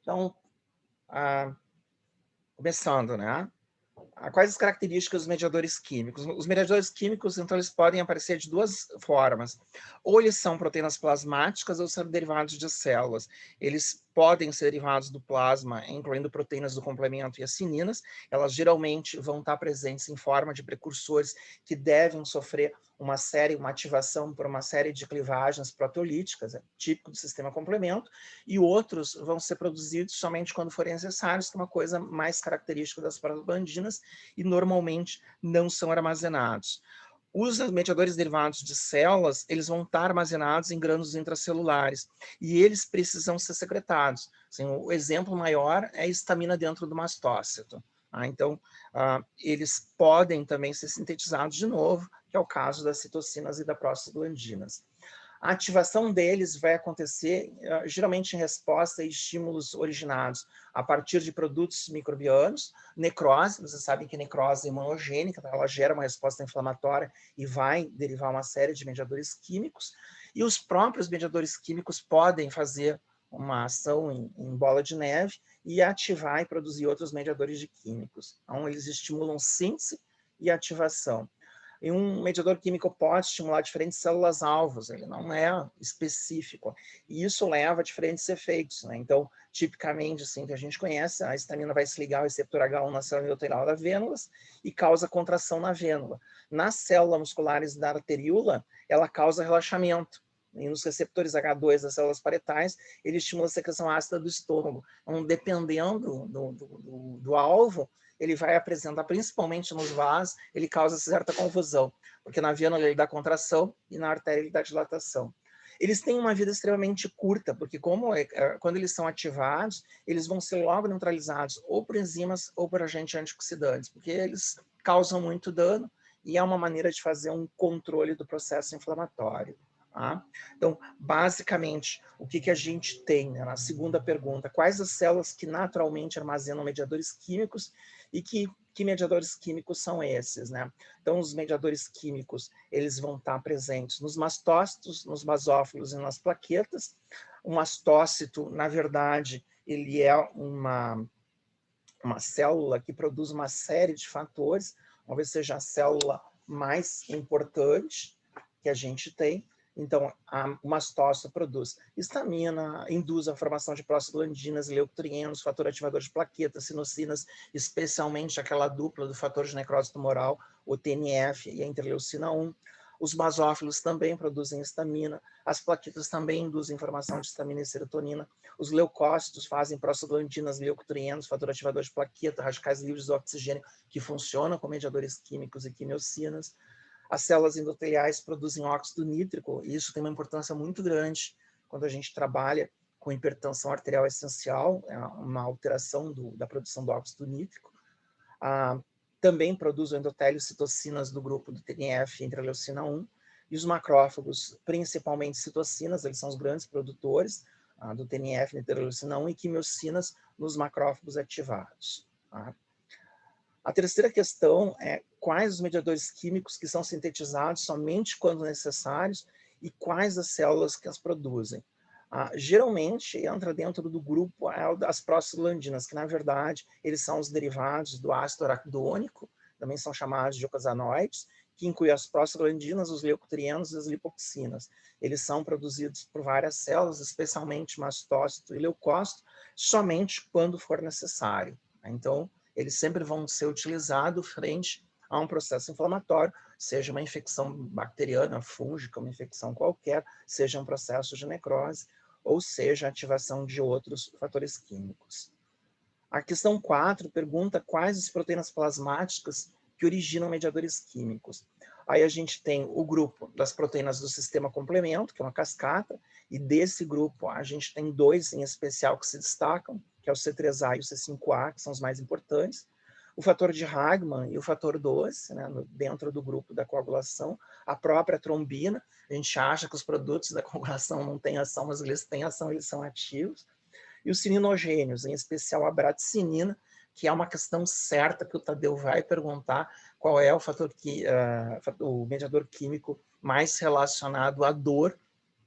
Então, ah, começando, né? Quais as características dos mediadores químicos? Os mediadores químicos, então, eles podem aparecer de duas formas. Ou eles são proteínas plasmáticas ou são derivados de células. Eles podem ser derivados do plasma, incluindo proteínas do complemento e acininas. Elas geralmente vão estar presentes em forma de precursores que devem sofrer uma ativação por uma série de clivagens proteolíticas, típico do sistema complemento, e outros vão ser produzidos somente quando forem necessários, que é uma coisa mais característica das prostaglandinas, e normalmente não são armazenados. Os mediadores derivados de células, eles vão estar armazenados em grânulos intracelulares e eles precisam ser secretados. Assim, o exemplo maior é a histamina dentro do mastócito. Então, eles podem também ser sintetizados de novo, que é o caso das citocinas e das prostaglandinas. A ativação deles vai acontecer geralmente em resposta a estímulos originados a partir de produtos microbianos, necrose, vocês sabem que necrose é imunogênica, ela gera uma resposta inflamatória e vai derivar uma série de mediadores químicos, e os próprios mediadores químicos podem fazer uma ação em bola de neve e ativar e produzir outros mediadores de químicos. Então, eles estimulam síntese e ativação. E um mediador químico pode estimular diferentes células-alvos, ele não é específico. E isso leva a diferentes efeitos, né? Então, tipicamente, assim, que a gente conhece, a histamina vai se ligar ao receptor H1 na célula endotelial da vênula e causa contração na vênula. Nas células musculares da arteríola, ela causa relaxamento. E nos receptores H2 das células parietais, ele estimula a secreção ácida do estômago. Então, dependendo do alvo, ele vai apresentar, principalmente nos vasos, ele causa certa confusão, porque na vênula ele dá contração e na artéria ele dá dilatação. Eles têm uma vida extremamente curta, porque quando eles são ativados, eles vão ser logo neutralizados ou por enzimas ou por agentes antioxidantes, porque eles causam muito dano e é uma maneira de fazer um controle do processo inflamatório. Tá? Então, basicamente, o que a gente tem, né, na segunda pergunta, quais as células que naturalmente armazenam mediadores químicos e que mediadores químicos são esses, né? Então, os mediadores químicos, eles vão estar presentes nos mastócitos, nos basófilos e nas plaquetas. O mastócito, na verdade, ele é uma célula que produz uma série de fatores, talvez seja a célula mais importante que a gente tem. Então, o mastócito produz histamina, induz a formação de prostaglandinas, leucotrienos, fator ativador de plaquetas, sinocinas, especialmente aquela dupla do fator de necrose tumoral, o TNF e a interleucina 1. Os basófilos também produzem histamina, as plaquetas também induzem formação de histamina e serotonina, os leucócitos fazem prostaglandinas, leucotrienos, fator ativador de plaqueta, radicais livres de oxigênio, que funcionam como mediadores químicos e quimiocinas. As células endoteliais produzem óxido nítrico, e isso tem uma importância muito grande quando a gente trabalha com hipertensão arterial essencial, é uma alteração da produção do óxido nítrico. Também produz o endotélio citocinas do grupo do TNF e interleucina 1, e os macrófagos, principalmente citocinas, eles são os grandes produtores do TNF e interleucina 1, e quimiocinas nos macrófagos ativados. Tá? A terceira questão é quais os mediadores químicos que são sintetizados somente quando necessários e quais as células que as produzem. Geralmente entra dentro do grupo das prostaglandinas, que na verdade eles são os derivados do ácido araquidônico, também são chamados de ocosanoides, que inclui as prostaglandinas, os leucotrienos e as lipoxinas. Eles são produzidos por várias células, especialmente mastócito e leucócito, somente quando for necessário. Então, eles sempre vão ser utilizados frente a um processo inflamatório, seja uma infecção bacteriana, fúngica, uma infecção qualquer, seja um processo de necrose, ou seja a ativação de outros fatores químicos. A questão 4 pergunta quais as proteínas plasmáticas que originam mediadores químicos. Aí a gente tem o grupo das proteínas do sistema complemento, que é uma cascata, e desse grupo a gente tem dois em especial que se destacam, que é o C3A e o C5A, que são os mais importantes. O fator de Hagman e o fator 12, né, dentro do grupo da coagulação. A própria trombina, a gente acha que os produtos da coagulação não têm ação, mas eles têm ação, eles são ativos. E os cininogênios, em especial a bradicinina, que é uma questão certa que o Tadeu vai perguntar qual é o o mediador químico mais relacionado à dor.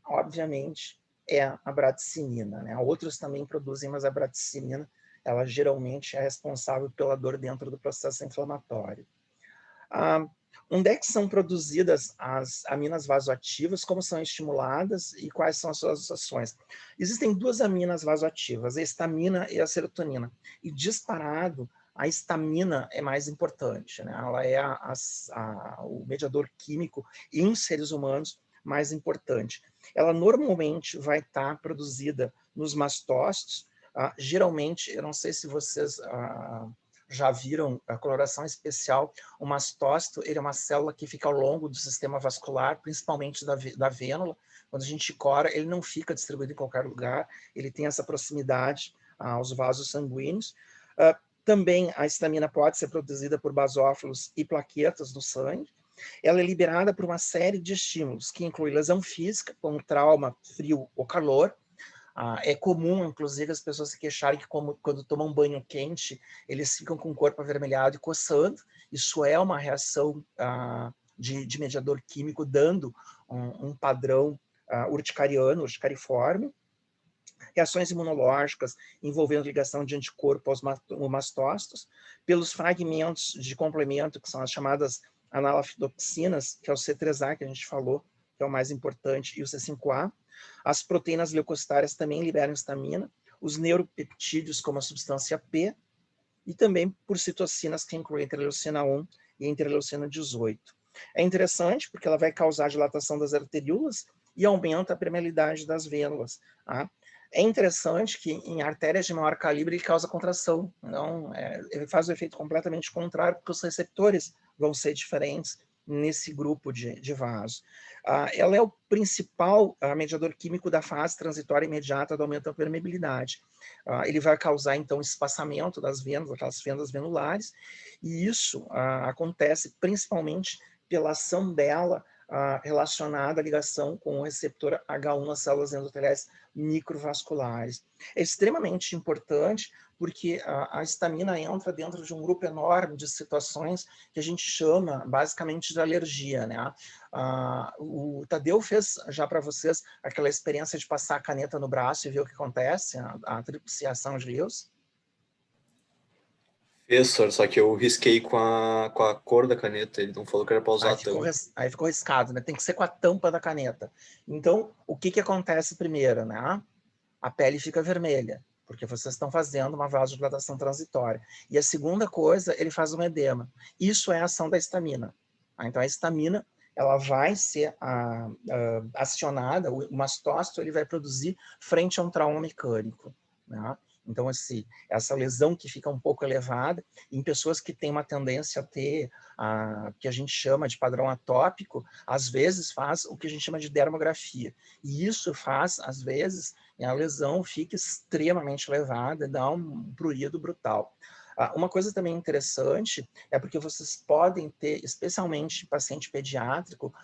Obviamente, é a bradicinina, né? Outros também produzem, mas a bradicinina, ela geralmente é responsável pela dor dentro do processo inflamatório. Onde é que são produzidas as aminas vasoativas, como são estimuladas e quais são as suas ações? Existem duas aminas vasoativas, a histamina e a serotonina. E disparado, a histamina é mais importante, né? Ela é o mediador químico em seres humanos mais importante. Ela normalmente vai estar produzida nos mastócitos. Geralmente, eu não sei se vocês já viram a coloração especial. O mastócito, ele é uma célula que fica ao longo do sistema vascular, principalmente da vênula. Quando a gente cora, ele não fica distribuído em qualquer lugar, ele tem essa proximidade aos vasos sanguíneos. Também a histamina pode ser produzida por basófilos e plaquetas do sangue. Ela é liberada por uma série de estímulos, que inclui lesão física, como trauma, frio ou calor. É comum, inclusive, as pessoas se queixarem que quando tomam banho quente, eles ficam com o corpo avermelhado e coçando. Isso é uma reação de mediador químico, dando um padrão urticariano, urticariforme. Reações imunológicas envolvendo ligação de anticorpo aos mastócitos, pelos fragmentos de complemento, que são as chamadas analafitoxinas, que é o C3A, que a gente falou, que é o mais importante, e o C5A. As proteínas leucocitárias também liberam histamina, os neuropeptídeos, como a substância P, e também por citocinas, que incluem a interleucina 1 e a interleucina 18. É interessante porque ela vai causar dilatação das arteríolas e aumenta a permeabilidade das vênulas. Tá? É interessante que em artérias de maior calibre ele causa contração, não, ele faz o efeito completamente contrário, porque os receptores vão ser diferentes nesse grupo de vaso. Ela é o principal mediador químico da fase transitória imediata do aumento da permeabilidade. Ele vai causar, então, espaçamento das vênulas, aquelas fendas venulares, e isso acontece principalmente pela ação dela relacionada à ligação com o receptor H1 nas células endoteliais microvasculares. É extremamente importante porque a histamina entra dentro de um grupo enorme de situações que a gente chama basicamente de alergia, né? O Tadeu fez já para vocês aquela experiência de passar a caneta no braço e ver o que acontece, a tripsiciação de Lewis? Fez, só que eu risquei com a cor da caneta, ele não falou que era para usar a tampa. Aí ficou riscado, né? Tem que ser com a tampa da caneta. Então, o que acontece primeiro, né? A pele fica vermelha, porque vocês estão fazendo uma vasodilatação transitória. E a segunda coisa, ele faz um edema. Isso é a ação da histamina. Então, a histamina, ela vai ser acionada, o mastócito ele vai produzir frente a um trauma mecânico, né? Então, essa lesão que fica um pouco elevada, em pessoas que têm uma tendência a ter, que a gente chama de padrão atópico, às vezes faz o que a gente chama de dermografia. E isso faz, às vezes, a lesão fica extremamente elevada, dá um prurido brutal. Uma coisa também interessante é porque vocês podem ter, especialmente em paciente pediátrico,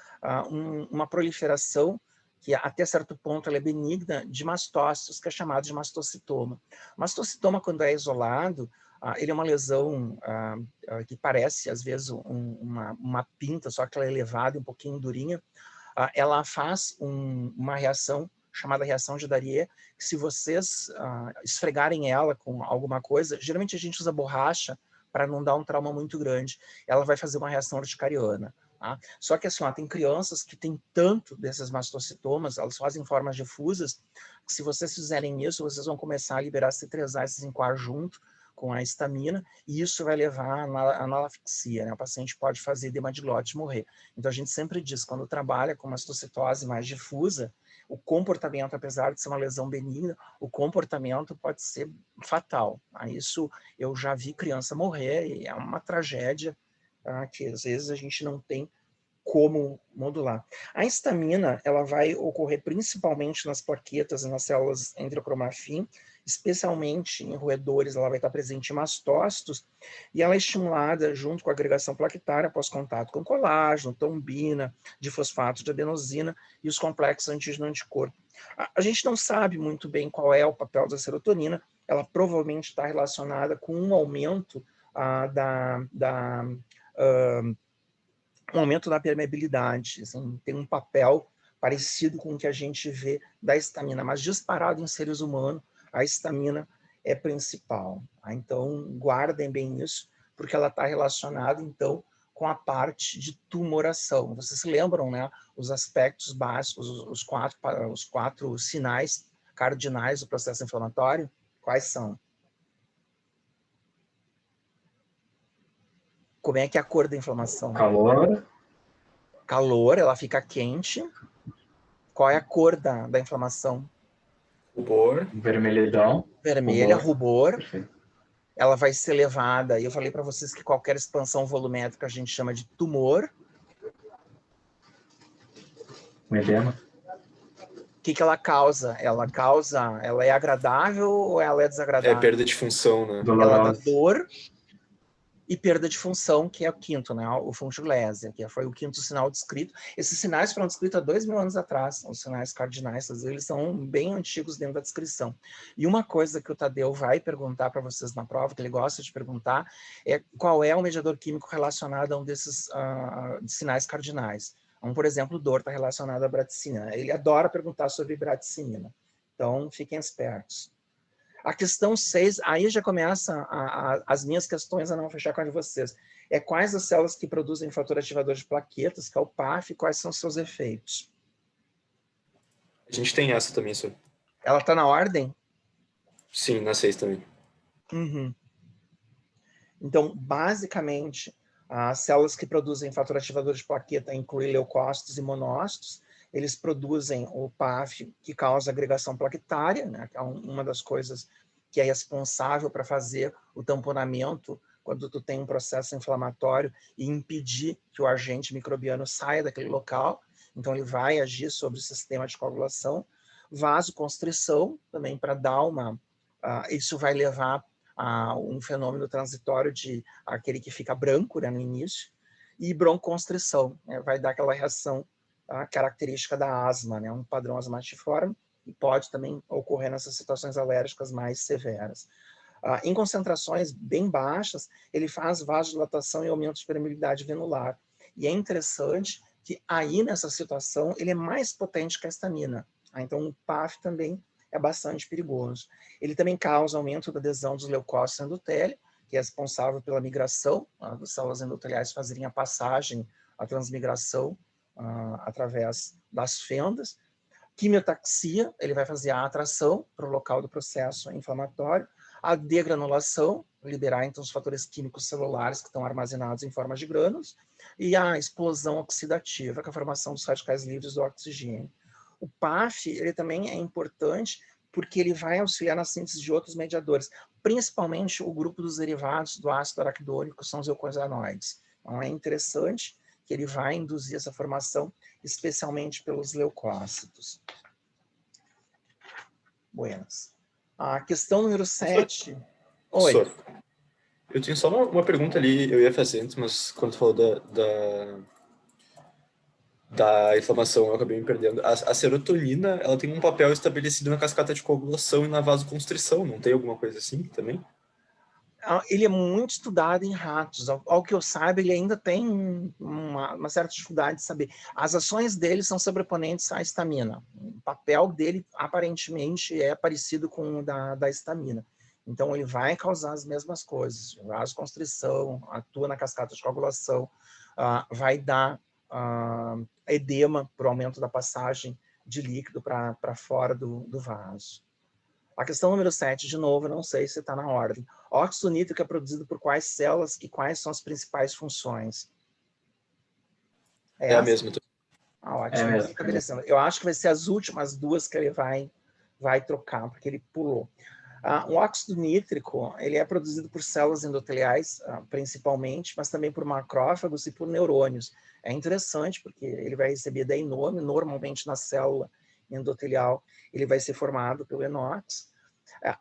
uma proliferação que até certo ponto ela é benigna, de mastócitos, que é chamado de mastocitoma. Mastocitoma, quando é isolado, ele é uma lesão que parece, às vezes, uma pinta, só que ela é elevada, um pouquinho durinha. Ela faz uma reação chamada reação de Darrier, que se vocês esfregarem ela com alguma coisa, geralmente a gente usa borracha para não dar um trauma muito grande, ela vai fazer uma reação urticariana. Tá? Só que assim, tem crianças que têm tanto desses mastocitomas, elas fazem formas difusas, que se vocês fizerem isso, vocês vão começar a liberar C3A e C5A junto com a histamina, e isso vai levar à analafixia, né? O paciente pode fazer edema de glote e morrer. Então a gente sempre diz, quando trabalha com mastocitose mais difusa, o comportamento, apesar de ser uma lesão benigna, o comportamento pode ser fatal. Isso eu já vi criança morrer, e é uma tragédia que às vezes a gente não tem como modular. A histamina, ela vai ocorrer principalmente nas plaquetas e nas células endocromafim, especialmente em roedores, ela vai estar presente em mastócitos, e ela é estimulada junto com a agregação plaquetária após contato com colágeno, tombina, difosfato de adenosina e os complexos antígeno-anticorpo. A gente não sabe muito bem qual é o papel da serotonina, ela provavelmente está relacionada com um aumento um aumento da permeabilidade, assim, tem um papel parecido com o que a gente vê da histamina, mas disparado em seres humanos, a histamina é principal. Tá? Então, guardem bem isso, porque ela está relacionada, então, com a parte de tumoração. Vocês se lembram, né? Os aspectos básicos, os quatro sinais cardinais do processo inflamatório? Quais são? Como é que é a cor da inflamação? Calor. Calor, ela fica quente. Qual é a cor da inflamação? Rubor. Vermelhidão. Vermelha, rubor. Perfeito. Ela vai ser elevada. Eu falei para vocês que qualquer expansão volumétrica a gente chama de tumor. Um edema. O que ela causa? Ela é agradável ou ela é É desagradável? perda de função, né? Ela dá Dolorosa. dor e perda de função, que é o quinto, né? O fungoglésia, que foi o quinto sinal descrito. Esses sinais foram descritos há 2000 anos atrás, os sinais cardinais, eles são bem antigos dentro da descrição. E uma coisa que o Tadeu vai perguntar para vocês na prova, que ele gosta de perguntar, é qual é o mediador químico relacionado a um desses sinais cardinais. Então, por exemplo, dor está relacionado à bradicinina. Ele adora perguntar sobre bradicinina. Então, fiquem espertos. A questão 6, aí já começa as minhas questões a não fechar com a de vocês. É quais as células que produzem fator ativador de plaquetas, que é o PAF, e quais são os seus efeitos? A gente tem essa também, senhor. Ela está na ordem? Sim, na 6 também. Uhum. Então, basicamente, as células que produzem fator ativador de plaqueta incluem leucócitos e monócitos. Eles produzem o PAF, que causa agregação plaquetária, né, que é uma das coisas que é responsável para fazer o tamponamento quando tu tem um processo inflamatório e impedir que o agente microbiano saia daquele local. Então, ele vai agir sobre o sistema de coagulação. Vasoconstrição, também para dar uma... isso vai levar a um fenômeno transitório de aquele que fica branco, né, no início. E broncoconstrição, né, vai dar aquela reação a característica da asma, né? Um padrão asmatiforme, e pode também ocorrer nessas situações alérgicas mais severas. Em concentrações bem baixas, ele faz vasodilatação e aumento de permeabilidade venular. E é interessante que aí, nessa situação, ele é mais potente que a histamina. Então, o PAF também é bastante perigoso. Ele também causa aumento da adesão dos leucócitos endotélio, que é responsável pela migração das células endoteliais fazerem a passagem, a transmigração através das fendas. Quimiotaxia, ele vai fazer a atração para o local do processo inflamatório. A degranulação, liberar então os fatores químicos celulares que estão armazenados em forma de grânulos. E a explosão oxidativa, que é a formação dos radicais livres do oxigênio. O PAF, ele também é importante porque ele vai auxiliar na síntese de outros mediadores, principalmente o grupo dos derivados do ácido araquidônico, que são os eucosanoides. Então é interessante que ele vai induzir essa formação, especialmente pelos leucócitos. Buenas. A questão número 7. Oi. Professor, eu tenho só uma pergunta ali, eu ia fazer antes, mas quando tu falou da inflamação, eu acabei me perdendo. A serotonina, ela tem um papel estabelecido na cascata de coagulação e na vasoconstrição, não tem alguma coisa assim também? Ele é muito estudado em ratos. Ao que eu saiba, ele ainda tem uma certa dificuldade de saber. As ações dele são sobreponentes à histamina. O papel dele, aparentemente, é parecido com o da histamina. Então, ele vai causar as mesmas coisas. Vasoconstrição, atua na cascata de coagulação, vai dar edema por aumento da passagem de líquido para fora do vaso. A questão número 7, de novo, não sei se está na ordem. Óxido nítrico é produzido por quais células e quais são as principais funções? É a mesma. Ótimo. É. Eu acho que vai ser as últimas duas que ele vai trocar, porque ele pulou. O óxido nítrico, ele é produzido por células endoteliais, principalmente, mas também por macrófagos e por neurônios. É interessante, porque ele vai receber daí nome, normalmente na célula endotelial, ele vai ser formado pelo enox.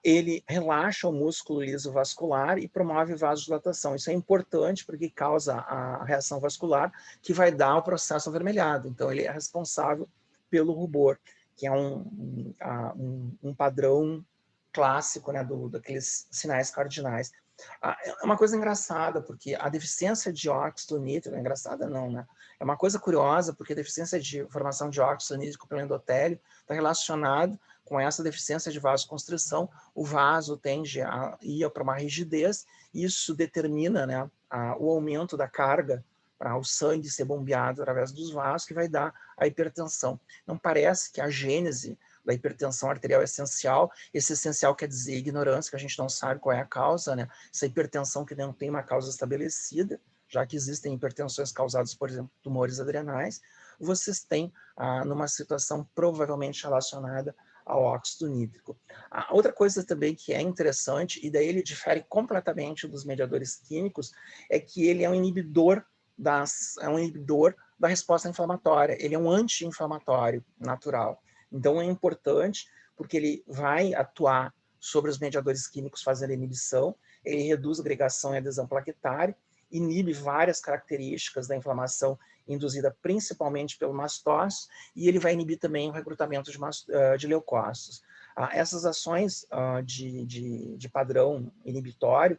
Ele relaxa o músculo liso vascular e promove vasodilatação. Isso é importante porque causa a reação vascular que vai dar o processo avermelhado. Então, ele é responsável pelo rubor, que é um padrão clássico, né, daqueles sinais cardinais. É uma coisa engraçada, porque a deficiência de óxido nítrico, engraçada não, né? É uma coisa curiosa, porque a deficiência de formação de óxido nítrico pelo endotélio está relacionado com essa deficiência de vasoconstrição. O vaso tende a ir para uma rigidez, e isso determina, né, o aumento da carga para o sangue ser bombeado através dos vasos, que vai dar a hipertensão. Não parece que a gênese da hipertensão arterial é essencial. Esse essencial quer dizer ignorância, que a gente não sabe qual é a causa, né? Essa hipertensão que não tem uma causa estabelecida, já que existem hipertensões causadas, por exemplo, tumores adrenais, vocês têm numa situação provavelmente relacionada ao óxido nítrico. A outra coisa também que é interessante, e daí ele difere completamente dos mediadores químicos, é que ele é um inibidor da resposta inflamatória, ele é um anti-inflamatório natural. Então é importante porque ele vai atuar sobre os mediadores químicos fazendo inibição, ele reduz a agregação e adesão plaquetária, inibe várias características da inflamação induzida principalmente pelo mastócito, e ele vai inibir também o recrutamento de leucócitos. Essas ações de padrão inibitório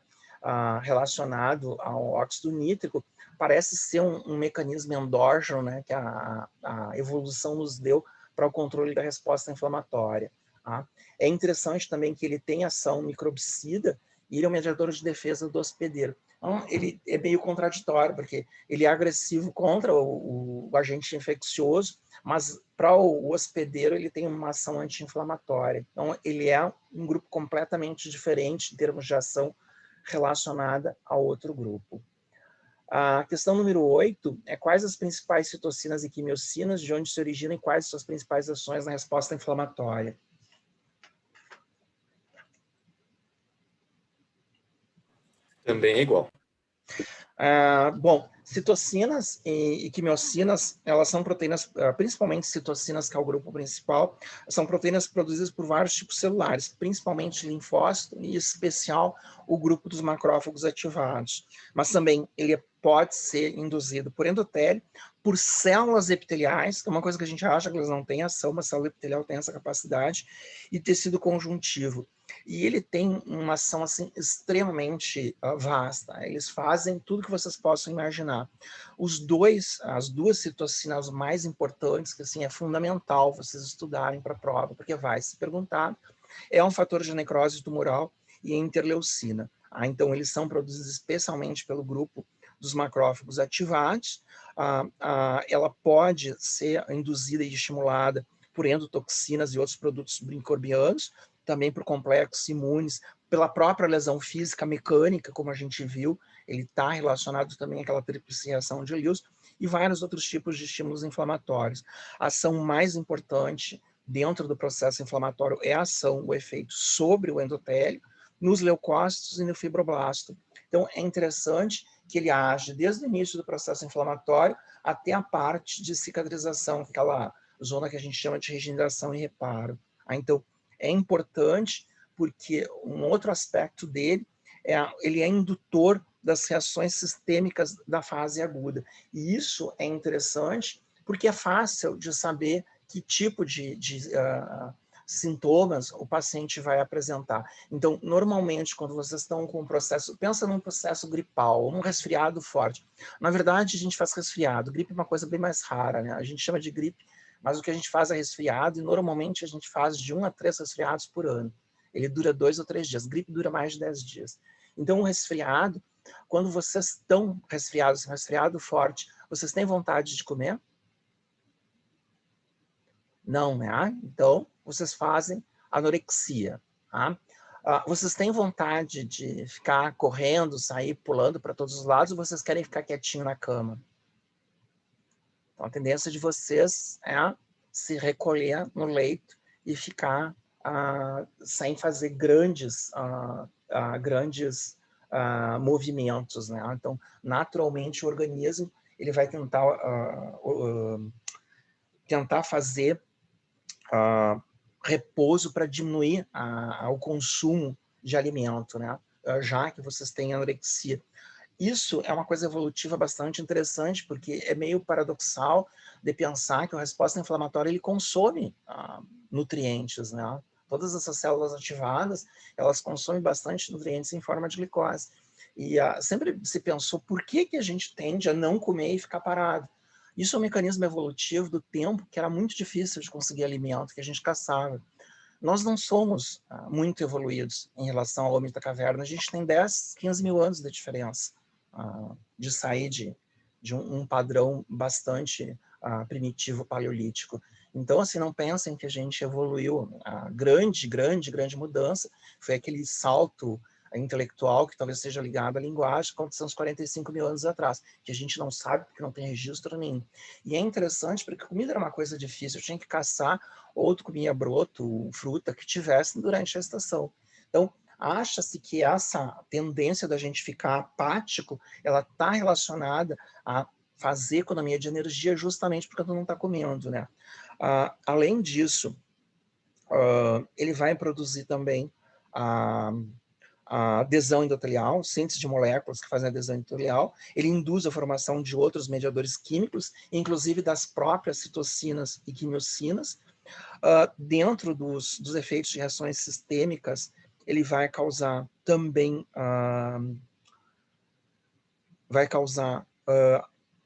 relacionado ao óxido nítrico parece ser um mecanismo endógeno, né, que a evolução nos deu para o controle da resposta inflamatória. Tá? É interessante também que ele tem ação microbicida e ele é um mediador de defesa do hospedeiro. Então, ele é meio contraditório, porque ele é agressivo contra o agente infeccioso, mas para o hospedeiro ele tem uma ação anti-inflamatória. Então, ele é um grupo completamente diferente em termos de ação relacionada a outro grupo. A questão número 8 é quais as principais citocinas e quimiocinas, de onde se originam e quais suas principais ações na resposta inflamatória. Também é igual. Bom, citocinas e quimiocinas, elas são proteínas, principalmente citocinas, que é o grupo principal, são proteínas produzidas por vários tipos celulares, principalmente linfócito e, em especial, o grupo dos macrófagos ativados. Mas também ele pode ser induzido por endotélio, por células epiteliais, que é uma coisa que a gente acha que elas não têm ação, mas a célula epitelial tem essa capacidade, e tecido conjuntivo. E ele tem uma ação assim extremamente vasta. Eles fazem tudo que vocês possam imaginar. As duas citocinas mais importantes, que assim é fundamental vocês estudarem para a prova, porque vai se perguntar, é um fator de necrose tumoral e a interleucina. Então eles são produzidos especialmente pelo grupo dos macrófagos ativados. Ela pode ser induzida e estimulada por endotoxinas e outros produtos brincorbianos, também por complexos imunes, pela própria lesão física mecânica, como a gente viu, ele está relacionado também àquela tríplice reação de Lewis, e vários outros tipos de estímulos inflamatórios. A ação mais importante dentro do processo inflamatório é a ação, o efeito sobre o endotélio, nos leucócitos e no fibroblasto. Então, é interessante que ele age desde o início do processo inflamatório até a parte de cicatrização, aquela zona que a gente chama de regeneração e reparo. Então, é importante porque um outro aspecto dele ele é indutor das reações sistêmicas da fase aguda. E isso é interessante porque é fácil de saber que tipo de sintomas o paciente vai apresentar. Então, normalmente, quando vocês estão com um processo, pensa num processo gripal, num resfriado forte. Na verdade, a gente faz resfriado. Gripe é uma coisa bem mais rara, né? A gente chama de gripe, mas o que a gente faz é resfriado, e normalmente a gente faz de 1 a 3 resfriados por ano. Ele dura 2 ou 3 dias. Gripe dura mais de 10 dias. Então, o resfriado, quando vocês estão resfriados, um resfriado forte, vocês têm vontade de comer? Não, né? Então, vocês fazem anorexia. Tá? Vocês têm vontade de ficar correndo, sair pulando para todos os lados, ou vocês querem ficar quietinho na cama? Então, a tendência de vocês é se recolher no leito e ficar sem fazer grandes movimentos, né? Então, naturalmente, o organismo ele vai tentar fazer repouso para diminuir o consumo de alimento, né? Já que vocês têm anorexia. Isso é uma coisa evolutiva bastante interessante, porque é meio paradoxal de pensar que a resposta inflamatória ele consome nutrientes, né? Todas essas células ativadas, elas consomem bastante nutrientes em forma de glicose. E sempre se pensou por que a gente tende a não comer e ficar parado. Isso é um mecanismo evolutivo do tempo que era muito difícil de conseguir alimento, que a gente caçava. Nós não somos muito evoluídos em relação ao homem da caverna. A gente tem 10, 15 mil anos de diferença de sair de um padrão bastante primitivo paleolítico. Então, assim, não pensem que a gente evoluiu. A grande mudança foi aquele salto intelectual que talvez seja ligado à linguagem, que aconteceu uns 45 mil anos atrás, que a gente não sabe porque não tem registro nenhum. E é interessante porque comida era uma coisa difícil, eu tinha que caçar, ou tu comia broto, fruta que tivesse durante a estação. Então, acha-se que essa tendência da gente ficar apático, ela está relacionada a fazer economia de energia justamente porque tu não está comendo, né? Além disso, ele vai produzir também a adesão endotelial, síntese de moléculas que fazem adesão endotelial, ele induz a formação de outros mediadores químicos, inclusive das próprias citocinas e quimiocinas. Dentro dos efeitos de reações sistêmicas, ele vai causar também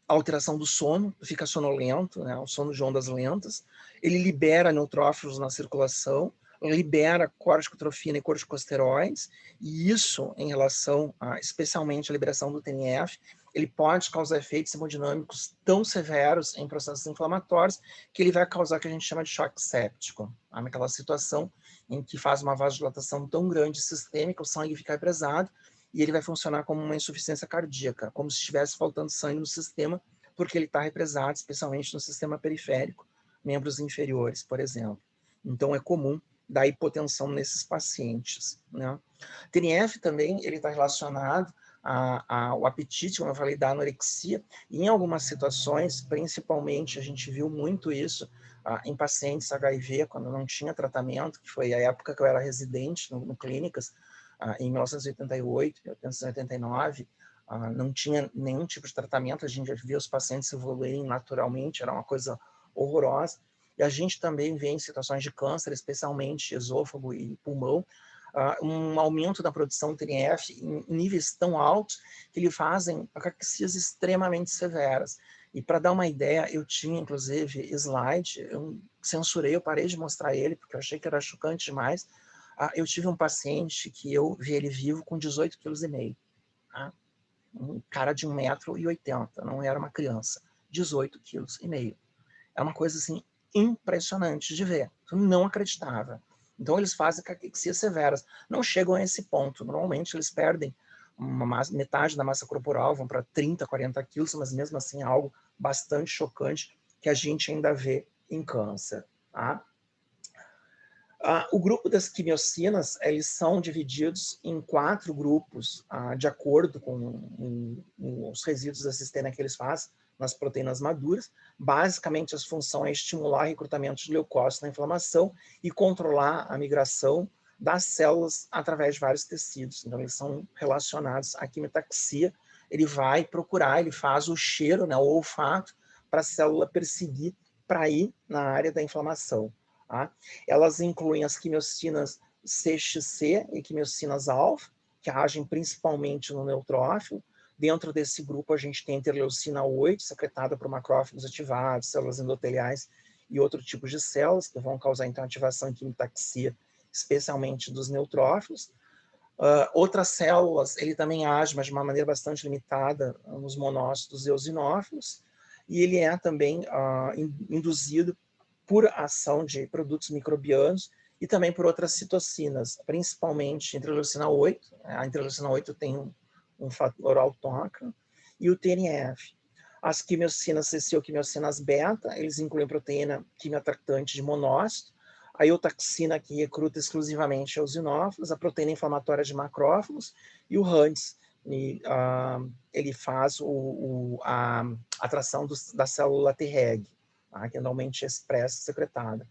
alteração do sono, fica sonolento, né, o sono de ondas lentas, ele libera neutrófilos na circulação, libera corticotrofina e corticosteroides, e isso, em relação especialmente à liberação do TNF, ele pode causar efeitos hemodinâmicos tão severos em processos inflamatórios que ele vai causar o que a gente chama de choque séptico, naquela situação em que faz uma vasodilatação tão grande sistêmica, o sangue fica represado, e ele vai funcionar como uma insuficiência cardíaca, como se estivesse faltando sangue no sistema, porque ele está represado, especialmente no sistema periférico, membros inferiores, por exemplo. Então, é comum dar hipotensão nesses pacientes, né? TNF também, ele está relacionado ao apetite, como eu falei, da anorexia, e em algumas situações, principalmente, a gente viu muito isso em pacientes HIV, quando não tinha tratamento, que foi a época que eu era residente no clínicas, em 1988, 1989, não tinha nenhum tipo de tratamento, a gente via os pacientes evoluírem naturalmente, era uma coisa horrorosa. E a gente também vê em situações de câncer, especialmente esôfago e pulmão, um aumento da produção de TNF em níveis tão altos que lhe fazem acaxias extremamente severas. E para dar uma ideia, eu tinha inclusive slide, eu censurei, eu parei de mostrar ele, porque eu achei que era chocante demais. Eu tive um paciente que eu vi ele vivo com 18,5 kg. Tá? Um cara de 1,80 m, não era uma criança. 18,5 kg. É uma coisa assim impressionante de ver. Eu não acreditava. Então eles fazem caquexias severas. Não chegam a esse ponto. Normalmente eles perdem metade da massa corporal, vão para 30, 40 quilos, mas mesmo assim é algo bastante chocante que a gente ainda vê em câncer. Tá? O grupo das quimiocinas, eles são divididos em 4 grupos, de acordo com os resíduos da cisteína que eles fazem nas proteínas maduras. Basicamente, a função é estimular o recrutamento de leucócitos na inflamação e controlar a migração das células através de vários tecidos. Então, eles são relacionados à quimiotaxia. Ele vai procurar, ele faz o cheiro, né, o olfato, para a célula perseguir para ir na área da inflamação. Tá? Elas incluem as quimiocinas CXC e quimiocinas alfa, que agem principalmente no neutrófilo. Dentro desse grupo, a gente tem a interleucina 8, secretada por macrófagos ativados, células endoteliais e outros tipos de células, que vão causar, então, ativação e quimiotaxia, especialmente dos neutrófilos. Outras células, ele também age, mas de uma maneira bastante limitada, nos monócitos eosinófilos, e ele é também induzido por ação de produtos microbianos e também por outras citocinas, principalmente a interleucina 8. A interleucina 8 tem um fator autócrino, e o TNF. As quimiocinas CC ou quimiocinas beta, eles incluem proteína quimioatractante de monócito, a eutaxina, que recruta exclusivamente eosinófilos, a proteína inflamatória de macrófagos, e o HANDS, ele faz a atração da célula Treg, que normalmente é expressa e secretada.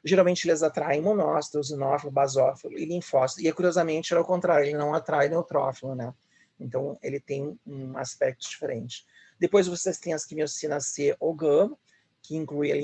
Geralmente eles atraem monócito, eosinófilo, basófilo e linfócito. E curiosamente é o contrário, ele não atrai neutrófilo, né? Então ele tem um aspecto diferente. Depois vocês têm as quimiocinas C ou gama, que inclui a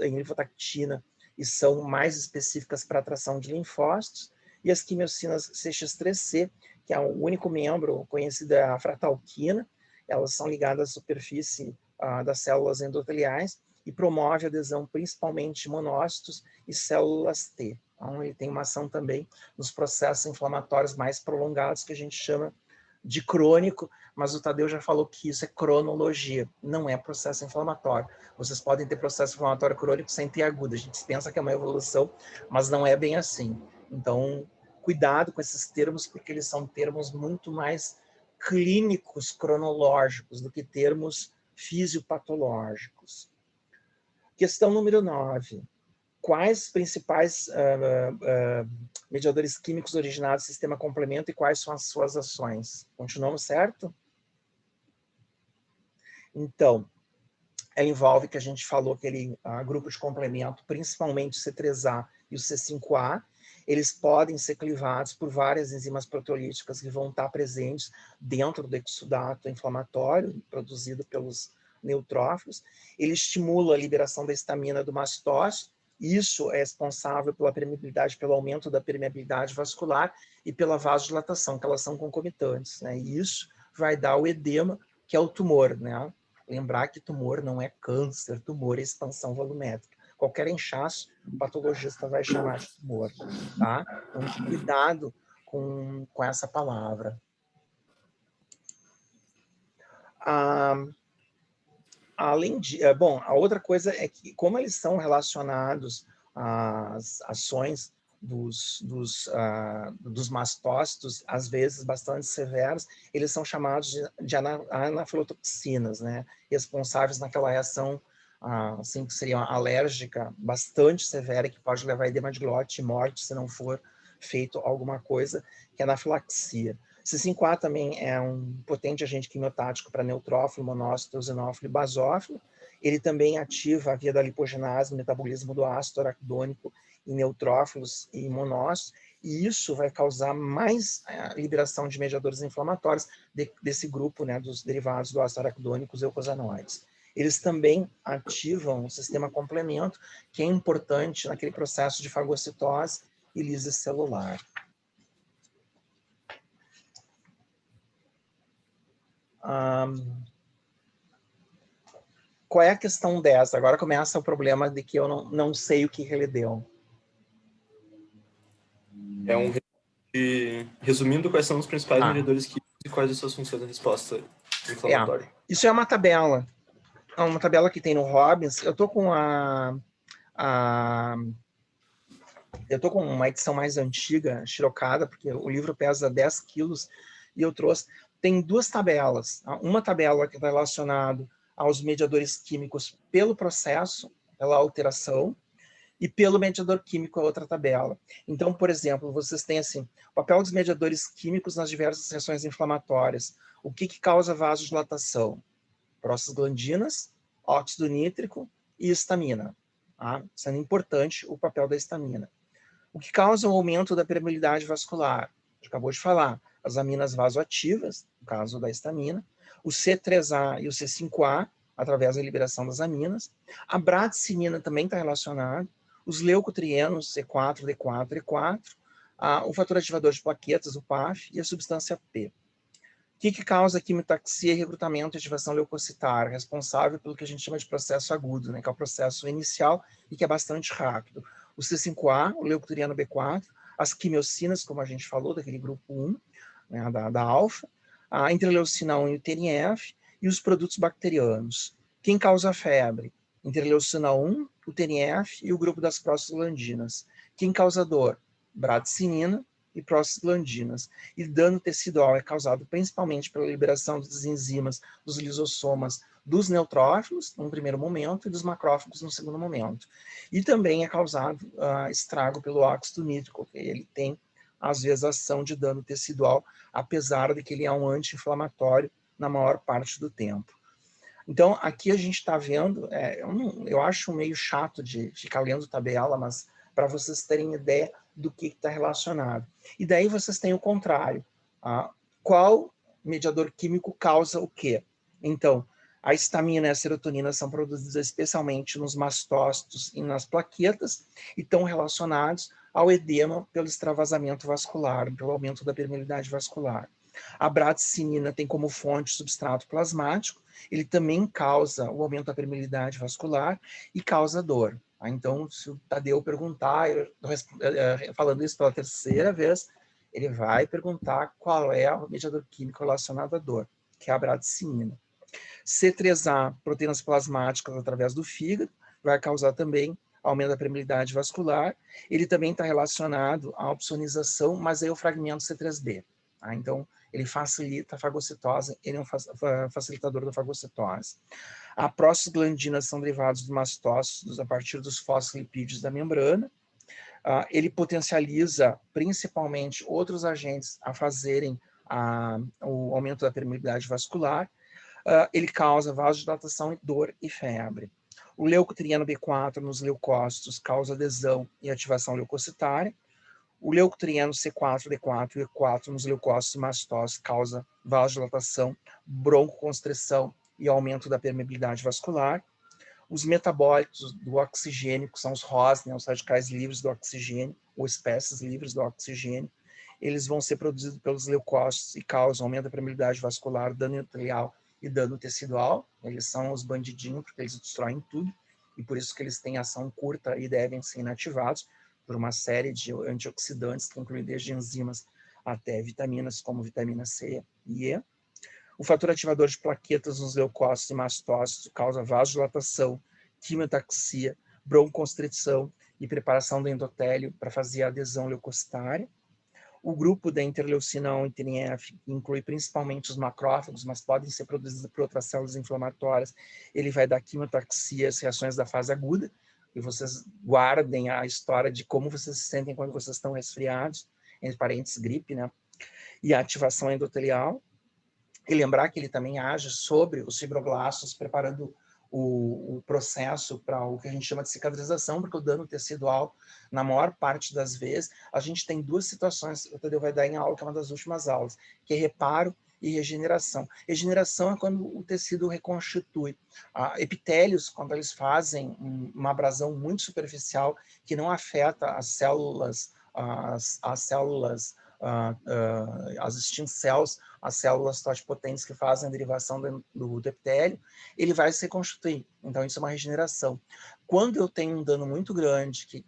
linfotactina e são mais específicas para atração de linfócitos, e as quimiocinas CX3C, que é o único membro conhecido, é a fratalquina, elas são ligadas à superfície das células endoteliais e promove a adesão principalmente de monócitos e células T. Então, ele tem uma ação também nos processos inflamatórios mais prolongados, que a gente chama de crônico, mas o Tadeu já falou que isso é cronologia, não é processo inflamatório. Vocês podem ter processo inflamatório crônico sem ter agudo, a gente pensa que é uma evolução, mas não é bem assim. Então, cuidado com esses termos, porque eles são termos muito mais clínicos, cronológicos, do que termos fisiopatológicos. Questão número 9. Quais os principais mediadores químicos originados do sistema complemento e quais são as suas ações? Continuamos certo? Então, ela envolve, que a gente falou, aquele grupo de complemento, principalmente o C3A e o C5A. Eles podem ser clivados por várias enzimas proteolíticas que vão estar presentes dentro do exudato inflamatório produzido pelos neutrófilos. Ele estimula a liberação da histamina do mastócito. Isso é responsável pela permeabilidade, pelo aumento da permeabilidade vascular e pela vasodilatação, que elas são concomitantes, né? E isso vai dar o edema, que é o tumor, né? Lembrar que tumor não é câncer, tumor é expansão volumétrica. Qualquer inchaço, o patologista vai chamar de tumor, tá? Então, cuidado com essa palavra. Além de... Bom, a outra coisa é que, como eles são relacionados às ações dos mastócitos, às vezes bastante severos, eles são chamados de anafilotoxinas, né? Responsáveis naquela reação, assim, que seria uma alérgica bastante severa, que pode levar a edema de glote e morte, se não for feito alguma coisa, que é a anafilaxia. C5A também é um potente agente quimiotático para neutrófilo, monócito, eosinófilo e basófilo. Ele também ativa a via da lipogenase, o metabolismo do ácido araquidônico em neutrófilos e monócitos, e isso vai causar mais liberação de mediadores inflamatórios desse grupo, né, dos derivados do ácido araquidônico, os eucosanoides. Eles também ativam o sistema complemento, que é importante naquele processo de fagocitose e lise celular. Qual é a questão 10? Agora começa o problema de que eu não sei o que ele deu. É um resumindo quais são os principais mediadores químicos e quais as suas funções da resposta inflamatória. Isso é uma tabela. É uma tabela que tem no Robbins. Eu tô com eu tô com uma edição mais antiga, xerocada, porque o livro pesa 10 quilos, e eu trouxe... Tem duas tabelas. Uma tabela que está relacionada aos mediadores químicos pelo processo, pela alteração, e pelo mediador químico é outra tabela. Então, por exemplo, vocês têm assim, o papel dos mediadores químicos nas diversas reações inflamatórias. O que causa vasodilatação? Prostaglandinas, óxido nítrico e histamina. Tá? Sendo importante o papel da histamina. O que causa o aumento da permeabilidade vascular? A gente acabou de falar. As aminas vasoativas, no caso da histamina, o C3A e o C5A, através da liberação das aminas. A bradicinina também está relacionada. Os leucotrienos, C4, D4, E4. O fator ativador de plaquetas, o PAF, e a substância P. O que causa quimiotaxia, recrutamento e ativação leucocitária? Responsável pelo que a gente chama de processo agudo, né, que é o processo inicial e que é bastante rápido. O C5A, o leucotrieno B4, as quimiocinas, como a gente falou, daquele grupo 1, né, da alfa, a interleucina 1 e o TNF, e os produtos bacterianos. Quem causa febre? Interleucina 1, o TNF e o grupo das prostaglandinas. Quem causa dor? Bradicinina e prostaglandinas. E dano tecidual é causado principalmente pela liberação das enzimas, dos lisossomas, dos neutrófilos, num primeiro momento, e dos macrófagos, no segundo momento. E também é causado estrago pelo óxido nítrico, que ele tem, às vezes, ação de dano tecidual, apesar de que ele é um anti-inflamatório na maior parte do tempo. Então, aqui a gente está vendo, eu acho meio chato de ficar lendo tabela, mas para vocês terem ideia do que está relacionado. E daí vocês têm o contrário. Qual mediador químico causa o quê? Então, A histamina e a serotonina são produzidas especialmente nos mastócitos e nas plaquetas e estão relacionados ao edema pelo extravasamento vascular, pelo aumento da permeabilidade vascular. A bradicinina tem como fonte o substrato plasmático, ele também causa o aumento da permeabilidade vascular e causa dor. Então, se o Tadeu perguntar, falando isso pela terceira vez, ele vai perguntar qual é o mediador químico relacionado à dor, que é a bradicinina. C3A, proteínas plasmáticas através do fígado, vai causar também aumento da permeabilidade vascular. Ele também está relacionado à opsonização, mas aí o fragmento C3b. Tá? Então, ele facilita a fagocitose, ele é um facilitador da fagocitose. A prostaglandinas são derivados dos mastócitos a partir dos fosfolipídios da membrana. Ele potencializa principalmente outros agentes a fazerem o aumento da permeabilidade vascular. Ele causa vasodilatação, dor e febre. O leucotrieno B4 nos leucócitos causa adesão e ativação leucocitária. O leucotrieno C4, D4 e E4 nos leucócitos e mastócitos causa vasodilatação, broncoconstrição e aumento da permeabilidade vascular. Os metabólitos do oxigênio, que são os ROS, né, os radicais livres do oxigênio, ou espécies livres do oxigênio, eles vão ser produzidos pelos leucócitos e causam aumento da permeabilidade vascular, dano endotelial e dano tecidual. Eles são os bandidinhos, porque eles destroem tudo, e por isso que eles têm ação curta e devem ser inativados por uma série de antioxidantes, que incluem desde enzimas até vitaminas, como vitamina C e E. O fator ativador de plaquetas nos leucócitos e mastócitos causa vasodilatação, quimiotaxia, broncoconstrição e preparação do endotélio para fazer a adesão leucocitária. O grupo da interleucina 1 e TNF inclui principalmente os macrófagos, mas podem ser produzidos por outras células inflamatórias. Ele vai dar quimiotaxia, as reações da fase aguda, e vocês guardem a história de como vocês se sentem quando vocês estão resfriados, entre parênteses, gripe, né? E a ativação endotelial. E lembrar que ele também age sobre os fibroblastos, preparando o processo para o que a gente chama de cicatrização, porque o dano tecidual, na maior parte das vezes, a gente tem duas situações, o Tadeu vai dar em aula, que é uma das últimas aulas, que é reparo e regeneração. Regeneração é quando o tecido reconstitui. Epitélios, quando eles fazem uma abrasão muito superficial, que não afeta as células, as stem cells, as células totipotentes que fazem a derivação do epitélio, ele vai se reconstituir. Então, isso é uma regeneração. Quando eu tenho um dano muito grande, que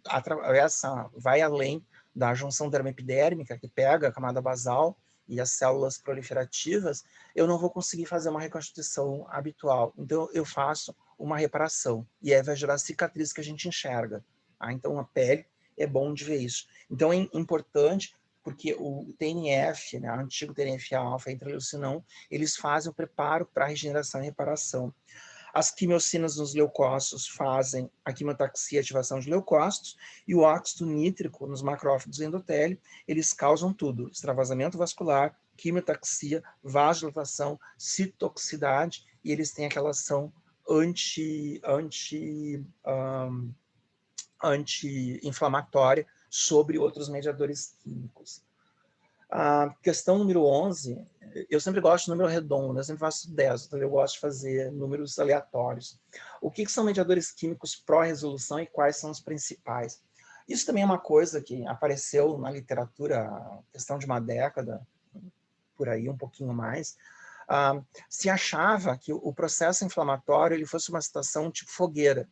vai além da junção dermoepidérmica, que pega a camada basal e as células proliferativas, eu não vou conseguir fazer uma reconstituição habitual. Então, eu faço uma reparação. E aí vai gerar cicatriz que a gente enxerga. Então, a pele é bom de ver isso. Então, é importante, porque o TNF, né, o antigo TNF-alfa e a interleucina, eles fazem o preparo para a regeneração e reparação. As quimiocinas nos leucócitos fazem a quimiotaxia e ativação de leucócitos, e o óxido nítrico nos macrófagos do endotélio, eles causam tudo: extravasamento vascular, quimiotaxia, vasodilatação, citotoxicidade, e eles têm aquela ação anti-inflamatória sobre outros mediadores químicos. A questão número 11, eu sempre gosto de número redondo, eu sempre faço 10, então eu gosto de fazer números aleatórios. O que são mediadores químicos pró-resolução e quais são os principais? Isso também é uma coisa que apareceu na literatura, questão de uma década, por aí, um pouquinho mais. Se achava que o processo inflamatório ele fosse uma situação tipo fogueira,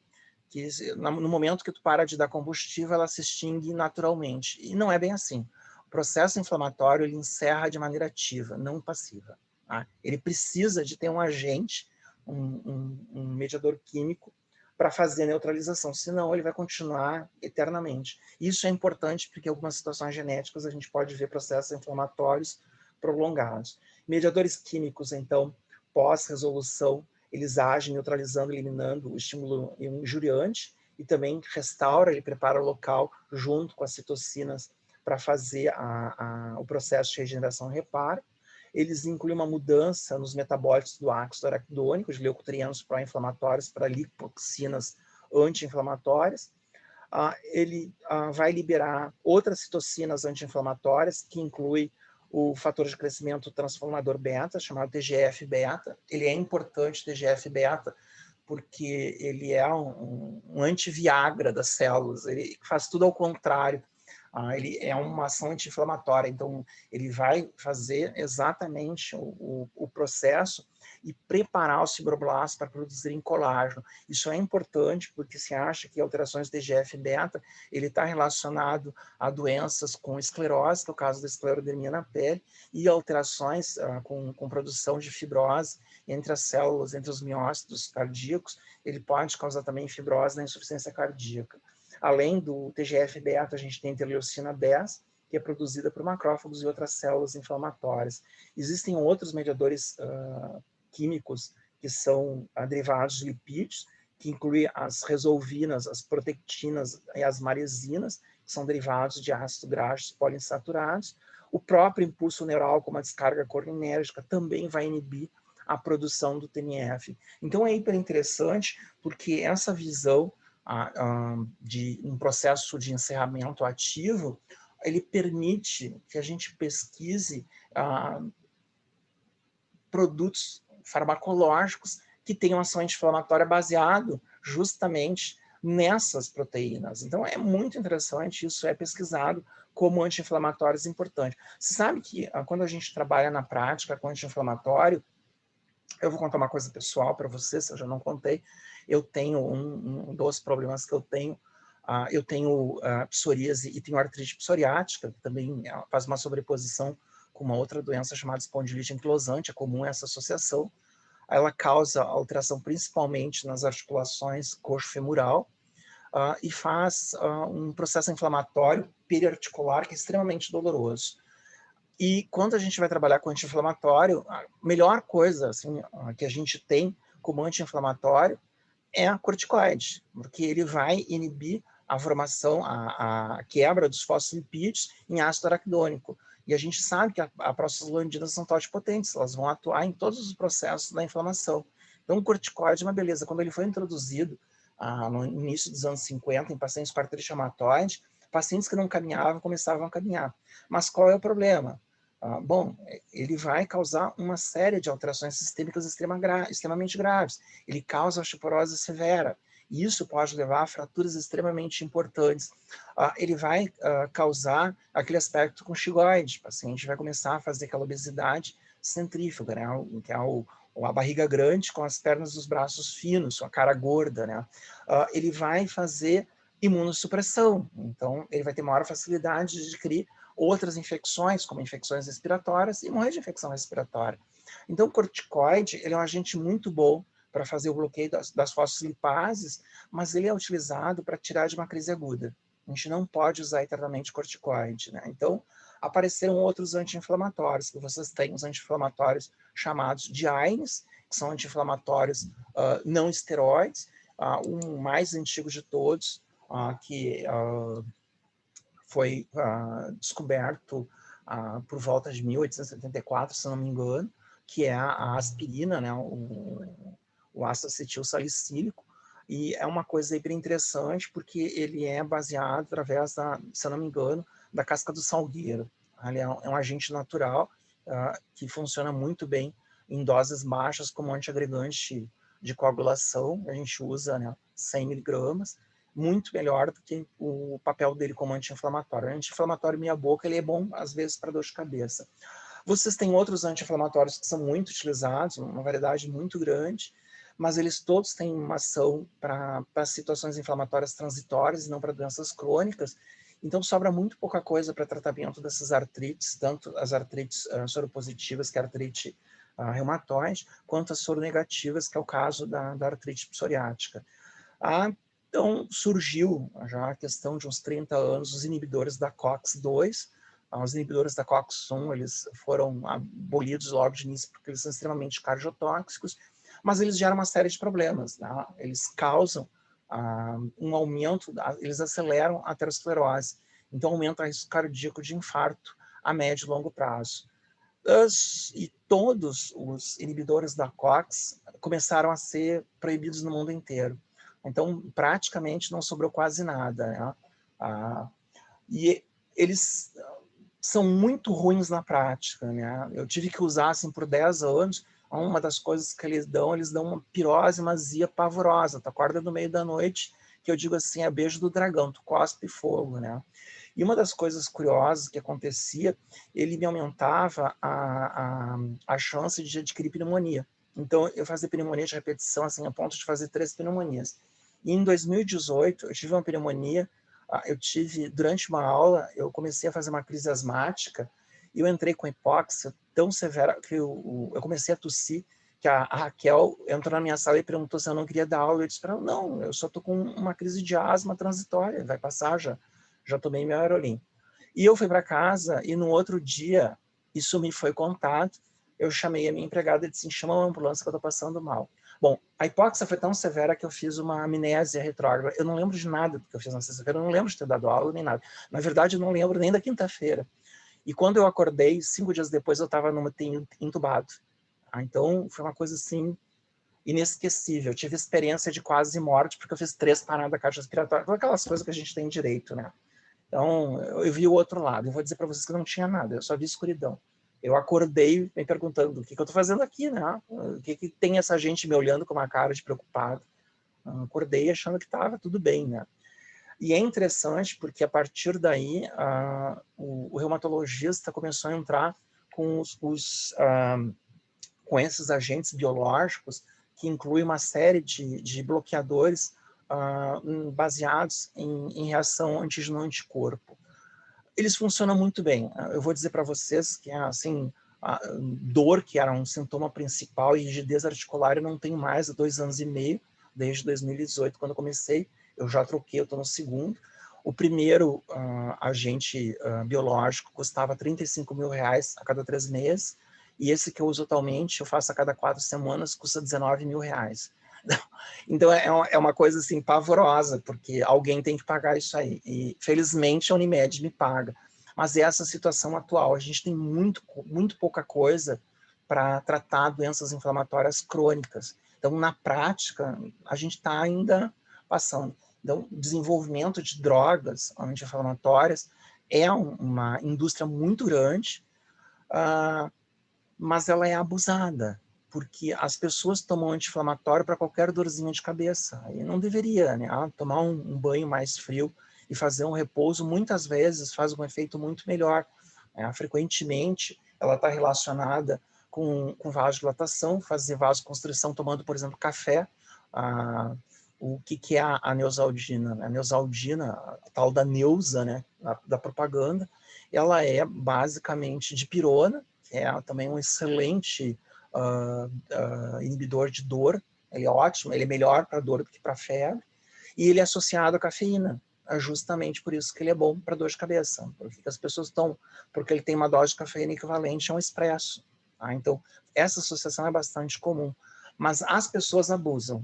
que no momento que tu para de dar combustível, ela se extingue naturalmente. E não é bem assim. O processo inflamatório ele encerra de maneira ativa, não passiva. Tá? Ele precisa de ter um agente, um mediador químico, para fazer a neutralização, senão ele vai continuar eternamente. Isso é importante porque em algumas situações genéticas a gente pode ver processos inflamatórios prolongados. Mediadores químicos, então, pós-resolução, eles agem neutralizando, eliminando o estímulo injuriante e também restaura, ele prepara o local junto com as citocinas para fazer o processo de regeneração e reparo. Eles incluem uma mudança nos metabólitos do ácido araquidônico, de leucotrienos pró-inflamatórios para lipoxinas anti-inflamatórias. Ele vai liberar outras citocinas anti-inflamatórias, que inclui o fator de crescimento transformador beta, chamado TGF-beta. Ele é importante, TGF-beta, porque ele é um anti-Viagra das células, ele faz tudo ao contrário. Ele é uma ação anti-inflamatória, então ele vai fazer exatamente o processo e preparar os fibroblastos para produzirem colágeno. Isso é importante porque se acha que alterações de TGF-beta ele está relacionado a doenças com esclerose, que é o caso da esclerodermia na pele, e alterações com produção de fibrose entre as células, entre os miócitos cardíacos, ele pode causar também fibrose na insuficiência cardíaca. Além do TGF-beta, a gente tem a interleucina 10, que é produzida por macrófagos e outras células inflamatórias. Existem outros mediadores químicos que são derivados de lipídios, que incluem as resolvinas, as protectinas e as maresinas, que são derivados de ácidos graxos poliinsaturados. O próprio impulso neural, como a descarga colinérgica, também vai inibir a produção do TNF. Então é hiper interessante, porque essa visão de um processo de encerramento ativo, ele permite que a gente pesquise produtos farmacológicos que tenham ação anti-inflamatória baseado justamente nessas proteínas. Então é muito interessante, isso é pesquisado como anti-inflamatórios importante. Você sabe que quando a gente trabalha na prática com anti-inflamatório, eu vou contar uma coisa pessoal para você, se eu já não contei. Eu tenho um dos problemas que eu tenho psoríase e tenho artrite psoriática, que também faz uma sobreposição com uma outra doença chamada espondilite anquilosante, é comum essa associação. Ela causa alteração principalmente nas articulações coxo-femoral e faz um processo inflamatório periarticular que é extremamente doloroso. E quando a gente vai trabalhar com anti-inflamatório, a melhor coisa assim, que a gente tem como anti-inflamatório é a corticoide, porque ele vai inibir a formação, a quebra dos fosfolipídios em ácido araquidônico. E a gente sabe que as prostaglandinas são totipotentes, elas vão atuar em todos os processos da inflamação. Então, o corticoide é uma beleza. Quando ele foi introduzido no início dos anos 50, em pacientes com artrite reumatoide, pacientes que não caminhavam começavam a caminhar. Mas qual é o problema? Bom, ele vai causar uma série de alterações sistêmicas extremamente graves. Ele causa osteoporose severa. E isso pode levar a fraturas extremamente importantes. Ele vai causar aquele aspecto conchigoide. O paciente vai começar a fazer aquela obesidade centrífuga, né? Que é a barriga grande com as pernas e os braços finos, a cara gorda, né? Ele vai fazer imunossupressão. Então, ele vai ter maior facilidade de adquirir outras infecções, como infecções respiratórias, e morrer de infecção respiratória. Então, o corticoide ele é um agente muito bom para fazer o bloqueio das fosfolipases, mas ele é utilizado para tirar de uma crise aguda. A gente não pode usar eternamente corticoide, né? Então, apareceram outros anti-inflamatórios, que vocês têm os anti-inflamatórios chamados de AINES, que são anti-inflamatórios não esteroides, um mais antigo de todos, que foi descoberto por volta de 1874, se não me engano, que é a aspirina, né, o ácido acetil salicílico, e é uma coisa bem interessante porque ele é baseado através se eu não me engano, da casca do salgueiro. Ele é um agente natural que funciona muito bem em doses baixas como antiagregante de coagulação. A gente usa, né, 100 miligramas, muito melhor do que o papel dele como anti-inflamatório. O anti-inflamatório meia boca, ele é bom, às vezes, para dor de cabeça. Vocês têm outros anti-inflamatórios que são muito utilizados, uma variedade muito grande, mas eles todos têm uma ação para situações inflamatórias transitórias e não para doenças crônicas. Então, sobra muito pouca coisa para tratamento dessas artrites, tanto as artrites soropositivas, que é a artrite reumatoide, quanto as soronegativas, que é o caso da artrite psoriática. Então, surgiu já a questão de uns 30 anos os inibidores da COX-2. Os inibidores da COX-1, eles foram abolidos logo de início porque eles são extremamente cardiotóxicos, mas eles geram uma série de problemas, né? Eles causam um aumento, eles aceleram a aterosclerose, então aumenta o risco cardíaco de infarto a médio e longo prazo. E todos os inibidores da COX começaram a ser proibidos no mundo inteiro. Então, praticamente não sobrou quase nada, né? E eles são muito ruins na prática, né? Eu tive que usar assim por 10 anos. Uma das coisas que eles dão uma pirose, uma azia pavorosa. Tu acorda no meio da noite, que eu digo assim, é beijo do dragão, tu cospe fogo, né? E uma das coisas curiosas que acontecia, ele me aumentava a chance de adquirir pneumonia. Então, eu fazia pneumonia de repetição, assim, a ponto de fazer 3 pneumonias. E em 2018, eu tive uma pneumonia, durante uma aula, eu comecei a fazer uma crise asmática, e eu entrei com hipóxia tão severa que eu comecei a tossir, que a Raquel entrou na minha sala e perguntou se eu não queria dar aula. Eu disse para ela, não, eu só estou com uma crise de asma transitória, vai passar já tomei meu Aerolim. E eu fui para casa e no outro dia, isso me foi contado, eu chamei a minha empregada e disse, chama uma ambulância que eu estou passando mal. Bom, a hipóxia foi tão severa que eu fiz uma amnésia retrógrada. Eu não lembro de nada do que eu fiz na sexta-feira, eu não lembro de ter dado aula nem nada. Na verdade, eu não lembro nem da quinta-feira. E quando eu acordei, 5 dias depois, eu estava numa UTI entubado. Então, foi uma coisa assim, inesquecível. Eu tive experiência de quase morte, porque eu fiz 3 paradas cardiorrespiratórias, todas aquelas coisas que a gente tem direito, né? Então, eu vi o outro lado. Eu vou dizer para vocês que não tinha nada, eu só vi escuridão. Eu acordei me perguntando o que eu estou fazendo aqui, né? O que tem essa gente me olhando com uma cara de preocupado? Eu acordei achando que estava tudo bem, né? E é interessante porque a partir daí o reumatologista começou a entrar com com esses agentes biológicos que incluem uma série de bloqueadores baseados em reação antígeno-anticorpo. Eles funcionam muito bem. Eu vou dizer para vocês que assim, a dor, que era um sintoma principal, e rigidez articular, eu não tenho mais há 2 anos e meio, desde 2018, quando eu comecei. Eu já troquei, eu estou no segundo. O primeiro agente biológico custava R$35 mil a cada 3 meses, e esse que eu uso atualmente, eu faço a cada 4 semanas, custa R$19 mil. Então é uma coisa assim pavorosa, porque alguém tem que pagar isso aí. E felizmente a Unimed me paga. Mas é essa situação atual, a gente tem muito pouca coisa para tratar doenças inflamatórias crônicas. Então, na prática, a gente está ainda passando. Então, o desenvolvimento de drogas anti-inflamatórias é uma indústria muito grande, mas ela é abusada, porque as pessoas tomam anti-inflamatório para qualquer dorzinha de cabeça, e não deveria, né? Tomar um banho mais frio e fazer um repouso, muitas vezes, faz um efeito muito melhor. Frequentemente, ela está relacionada com vasodilatação, fazer vasoconstrição tomando, por exemplo, café. O que é a neosaldina? A neosaldina, a tal da Neusa, né, da propaganda, ela é basicamente dipirona, que é também um excelente inibidor de dor. Ele é ótimo, ele é melhor para dor do que para febre, e ele é associado à cafeína. É justamente por isso que ele é bom para dor de cabeça, porque as pessoas porque ele tem uma dose de cafeína equivalente a um expresso. Então, essa associação é bastante comum, mas as pessoas abusam.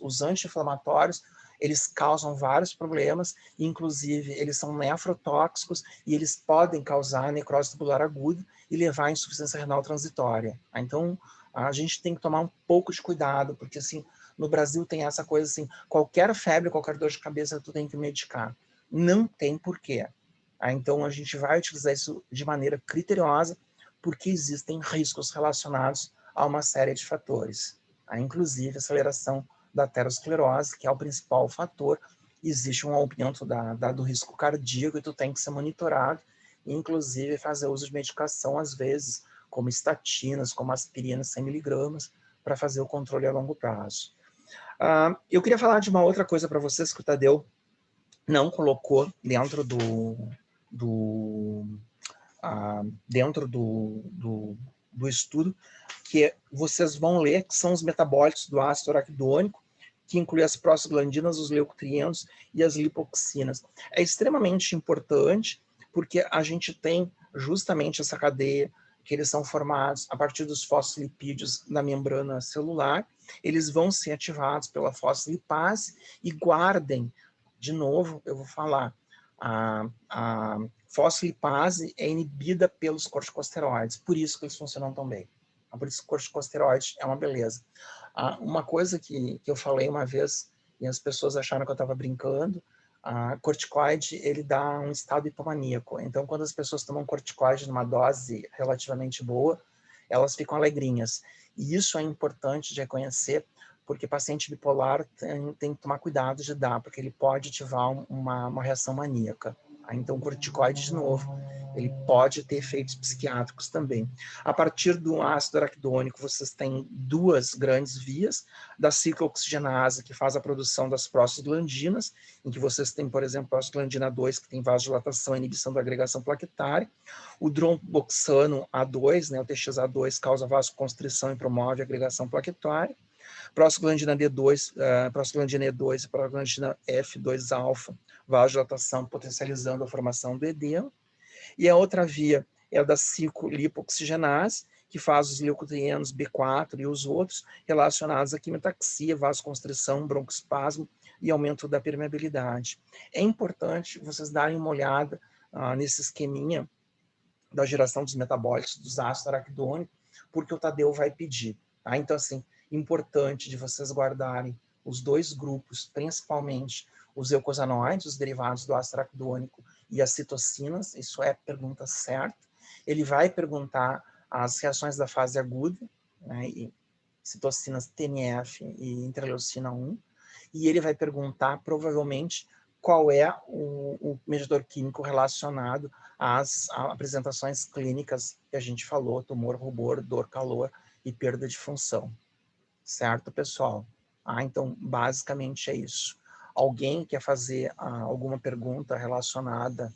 Os anti-inflamatórios, eles causam vários problemas, inclusive eles são nefrotóxicos e eles podem causar necrose tubular aguda e levar à insuficiência renal transitória. Então, a gente tem que tomar um pouco de cuidado, porque assim, no Brasil tem essa coisa assim, qualquer febre, qualquer dor de cabeça, tu tem que medicar. Não tem porquê. Então, a gente vai utilizar isso de maneira criteriosa, porque existem riscos relacionados a uma série de fatores. Inclusive, aceleração da aterosclerose, que é o principal fator. Existe um aumento do risco cardíaco e tu tem que ser monitorado, e, inclusive, fazer uso de medicação, às vezes, como estatinas, como aspirina 100 miligramas, para fazer o controle a longo prazo. Eu queria falar de uma outra coisa para vocês que o Tadeu não colocou dentro dentro do estudo, que vocês vão ler, que são os metabólitos do ácido araquidônico, que inclui as prostaglandinas, os leucotrienos e as lipoxinas. É extremamente importante, porque a gente tem justamente essa cadeia, que eles são formados a partir dos fosfolipídios na membrana celular, eles vão ser ativados pela fosfolipase e guardem, de novo, eu vou falar, a fosfolipase é inibida pelos corticosteroides, por isso que eles funcionam tão bem. Por isso que o corticosteroide é uma beleza. Uma coisa que eu falei uma vez, e as pessoas acharam que eu estava brincando, A corticoide, ele dá um estado hipomaníaco. Então, quando as pessoas tomam corticoide numa dose relativamente boa, elas ficam alegrinhas. E isso é importante de reconhecer, porque paciente bipolar tem que tomar cuidado de dar, porque ele pode ativar uma reação maníaca. Então, corticoide, de novo, ele pode ter efeitos psiquiátricos também. A partir do ácido araquidônico, vocês têm duas grandes vias, da ciclooxigenase, que faz a produção das prostaglandinas, em que vocês têm, por exemplo, a prostaglandina 2, que tem vasodilatação e inibição da agregação plaquetária. O dromboxano A2, né, o TXA2, causa vasoconstrição e promove a agregação plaquetária. Prostaglandina D2, prostaglandina E2 e prostaglandina F2-alfa, vasodilatação potencializando a formação do edema. E a outra via é a da ciclolipoxigenase, que faz os leucotrienos B4 e os outros relacionados à quimiotaxia, vasoconstrição, broncoespasmo e aumento da permeabilidade. É importante vocês darem uma olhada nesse esqueminha da geração dos metabólicos dos ácidos araquidônicos, porque o Tadeu vai pedir. Tá? Então, assim, importante de vocês guardarem os dois grupos, principalmente os eicosanoides, os derivados do ácido araquidônico, e as citocinas, isso é pergunta certa. Ele vai perguntar as reações da fase aguda, né, e citocinas TNF e interleucina 1, e ele vai perguntar, provavelmente, qual é o medidor químico relacionado às apresentações clínicas que a gente falou, tumor, rubor, dor, calor e perda de função. Certo, pessoal? Então, basicamente é isso. Alguém quer fazer alguma pergunta relacionada